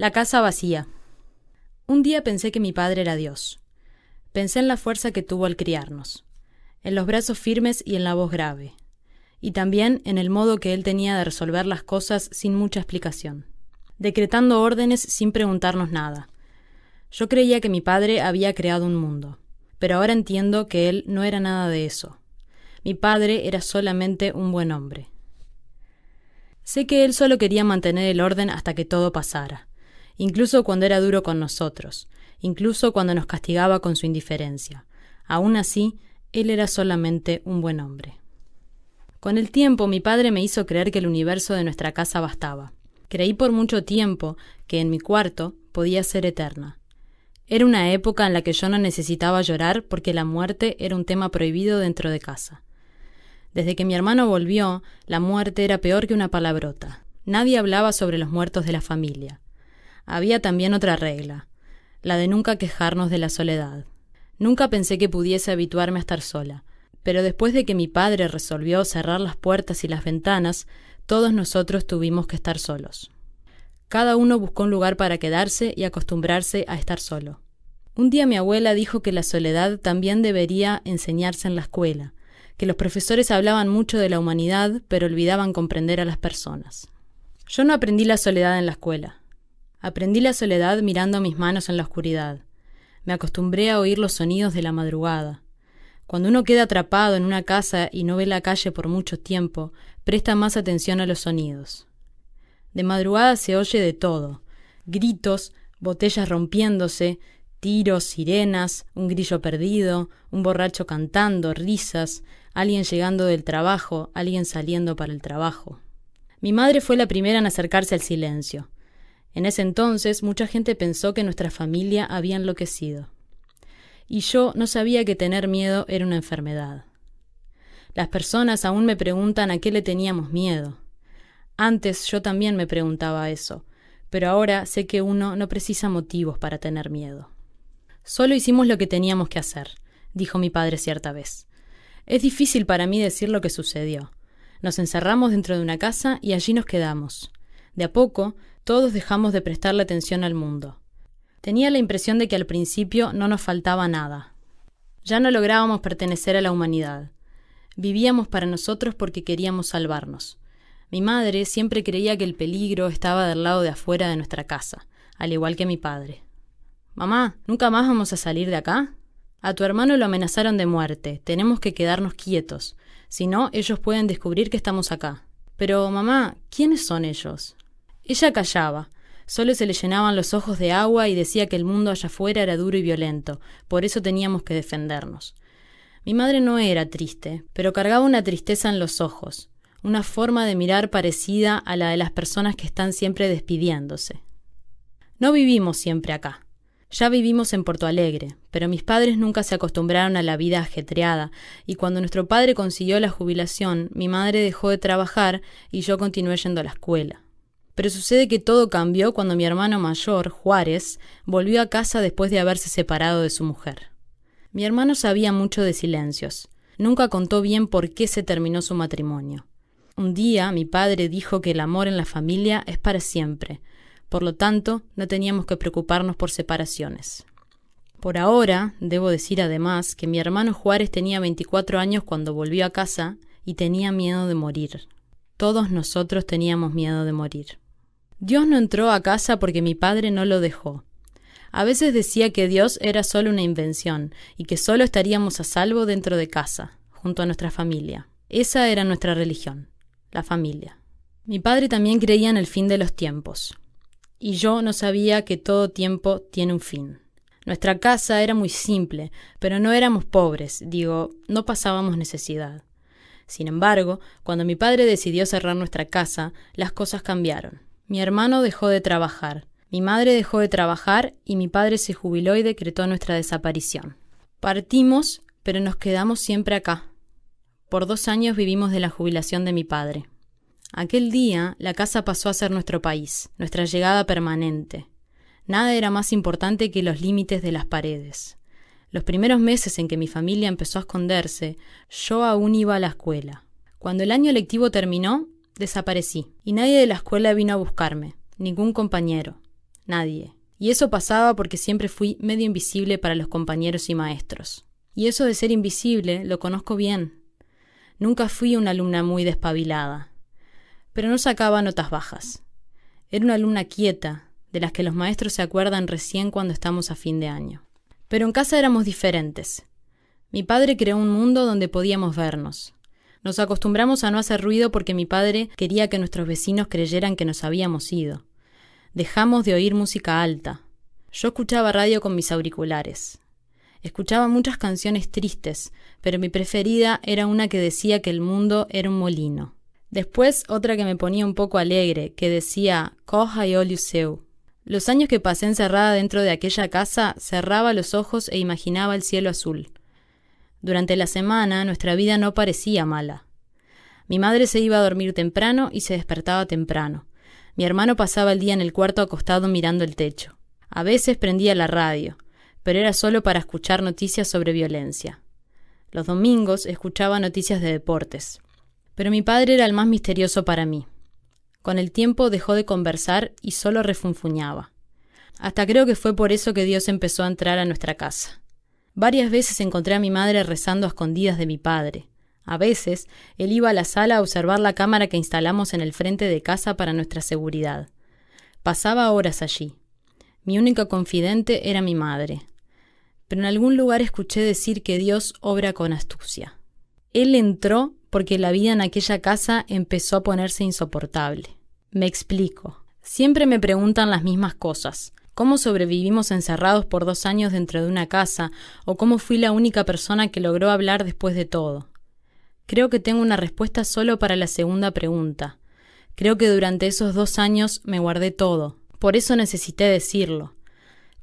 La casa vacía. Un día pensé que mi padre era Dios. Pensé en la fuerza que tuvo al criarnos, en los brazos firmes y en la voz grave, y también en el modo que él tenía de resolver las cosas sin mucha explicación, decretando órdenes sin preguntarnos nada. Yo creía que mi padre había creado un mundo, pero ahora entiendo que él no era nada de eso. Mi padre era solamente un buen hombre. Sé que él solo quería mantener el orden hasta que todo pasara, incluso cuando era duro con nosotros, incluso cuando nos castigaba con su indiferencia. Aún así, él era solamente un buen hombre. Con el tiempo, mi padre me hizo creer que el universo de nuestra casa bastaba. Creí por mucho tiempo que en mi cuarto podía ser eterna. Era una época en la que yo no necesitaba llorar porque la muerte era un tema prohibido dentro de casa. Desde que mi hermano volvió, la muerte era peor que una palabrota. Nadie hablaba sobre los muertos de la familia. Había también otra regla, la de nunca quejarnos de la soledad. Nunca pensé que pudiese habituarme a estar sola, pero después de que mi padre resolvió cerrar las puertas y las ventanas, todos nosotros tuvimos que estar solos. Cada uno buscó un lugar para quedarse y acostumbrarse a estar solo. Un día mi abuela dijo que la soledad también debería enseñarse en la escuela, que los profesores hablaban mucho de la humanidad, pero olvidaban comprender a las personas. Yo no aprendí la soledad en la escuela. Aprendí la soledad mirando mis manos en la oscuridad. Me acostumbré a oír los sonidos de la madrugada. Cuando uno queda atrapado en una casa y no ve la calle por mucho tiempo, presta más atención a los sonidos. De madrugada se oye de todo: gritos, botellas rompiéndose, tiros, sirenas, un grillo perdido, un borracho cantando, risas, alguien llegando del trabajo, alguien saliendo para el trabajo. Mi madre fue la primera en acercarse al silencio. En ese entonces, mucha gente pensó que nuestra familia había enloquecido. Y yo no sabía que tener miedo era una enfermedad. Las personas aún me preguntan a qué le teníamos miedo. Antes yo también me preguntaba eso, pero ahora sé que uno no precisa motivos para tener miedo. Solo hicimos lo que teníamos que hacer, dijo mi padre cierta vez. Es difícil para mí decir lo que sucedió. Nos encerramos dentro de una casa y allí nos quedamos. De a poco, todos dejamos de prestarle atención al mundo. Tenía la impresión de que al principio no nos faltaba nada. Ya no lográbamos pertenecer a la humanidad. Vivíamos para nosotros porque queríamos salvarnos. Mi madre siempre creía que el peligro estaba del lado de afuera de nuestra casa, al igual que mi padre. «Mamá, ¿nunca más vamos a salir de acá? A tu hermano lo amenazaron de muerte. Tenemos que quedarnos quietos. Si no, ellos pueden descubrir que estamos acá». «Pero, mamá, ¿quiénes son ellos?» Ella callaba. Solo se le llenaban los ojos de agua y decía que el mundo allá afuera era duro y violento. Por eso teníamos que defendernos. Mi madre no era triste, pero cargaba una tristeza en los ojos. Una forma de mirar parecida a la de las personas que están siempre despidiéndose. No vivimos siempre acá. Ya vivimos en Porto Alegre, pero mis padres nunca se acostumbraron a la vida ajetreada, y cuando nuestro padre consiguió la jubilación, mi madre dejó de trabajar y yo continué yendo a la escuela. Pero sucede que todo cambió cuando mi hermano mayor, Juárez, volvió a casa después de haberse separado de su mujer. Mi hermano sabía mucho de silencios. Nunca contó bien por qué se terminó su matrimonio. Un día mi padre dijo que el amor en la familia es para siempre. Por lo tanto, no teníamos que preocuparnos por separaciones. Por ahora, debo decir además que mi hermano Juárez tenía 24 años cuando volvió a casa y tenía miedo de morir. Todos nosotros teníamos miedo de morir. Dios no entró a casa porque mi padre no lo dejó. A veces decía que Dios era solo una invención y que solo estaríamos a salvo dentro de casa, junto a nuestra familia. Esa era nuestra religión, la familia. Mi padre también creía en el fin de los tiempos. Y yo no sabía que todo tiempo tiene un fin. Nuestra casa era muy simple, pero no éramos pobres, no pasábamos necesidad. Sin embargo, cuando mi padre decidió cerrar nuestra casa, las cosas cambiaron. Mi hermano dejó de trabajar, mi madre dejó de trabajar y mi padre se jubiló y decretó nuestra desaparición. Partimos, pero nos quedamos siempre acá. Por 2 años vivimos de la jubilación de mi padre. Aquel día, la casa pasó a ser nuestro país, nuestra llegada permanente. Nada era más importante que los límites de las paredes. Los primeros meses en que mi familia empezó a esconderse, yo aún iba a la escuela. Cuando el año lectivo terminó, desaparecí, y nadie de la escuela vino a buscarme, ningún compañero. nadie. Y eso pasaba porque siempre fui medio invisible para los compañeros y maestros. Y eso de ser invisible lo conozco bien. Nunca fui una alumna muy despabilada, pero no sacaba notas bajas. Era una alumna quieta, de las que los maestros se acuerdan recién cuando estamos a fin de año. Pero en casa éramos diferentes. Mi padre creó un mundo donde podíamos vernos. Nos acostumbramos a no hacer ruido porque mi padre quería que nuestros vecinos creyeran que nos habíamos ido. Dejamos de oír música alta. Yo escuchaba radio con mis auriculares. Escuchaba muchas canciones tristes, pero mi preferida era una que decía que el mundo era un molino. Después otra que me ponía un poco alegre, que decía «Coja y olio seu». Los años que pasé encerrada dentro de aquella casa, cerraba los ojos e imaginaba el cielo azul. Durante la semana nuestra vida no parecía mala. Mi madre se iba a dormir temprano y se despertaba temprano. Mi hermano pasaba el día en el cuarto acostado mirando el techo. A veces prendía la radio, pero era solo para escuchar noticias sobre violencia. Los domingos escuchaba noticias de deportes. Pero mi padre era el más misterioso para mí. Con el tiempo dejó de conversar y solo refunfuñaba. Hasta creo que fue por eso que Dios empezó a entrar a nuestra casa. Varias veces encontré a mi madre rezando a escondidas de mi padre. A veces, él iba a la sala a observar la cámara que instalamos en el frente de casa para nuestra seguridad. Pasaba horas allí. Mi única confidente era mi madre. Pero en algún lugar escuché decir que Dios obra con astucia. Él entró porque la vida en aquella casa empezó a ponerse insoportable. Me explico. Siempre me preguntan las mismas cosas. ¿Cómo sobrevivimos encerrados por 2 años dentro de una casa? ¿O cómo fui la única persona que logró hablar después de todo? Creo que tengo una respuesta solo para la segunda pregunta. Creo que durante esos 2 años me guardé todo. Por eso necesité decirlo.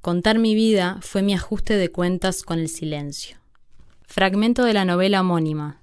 Contar mi vida fue mi ajuste de cuentas con el silencio. Fragmento de la novela homónima,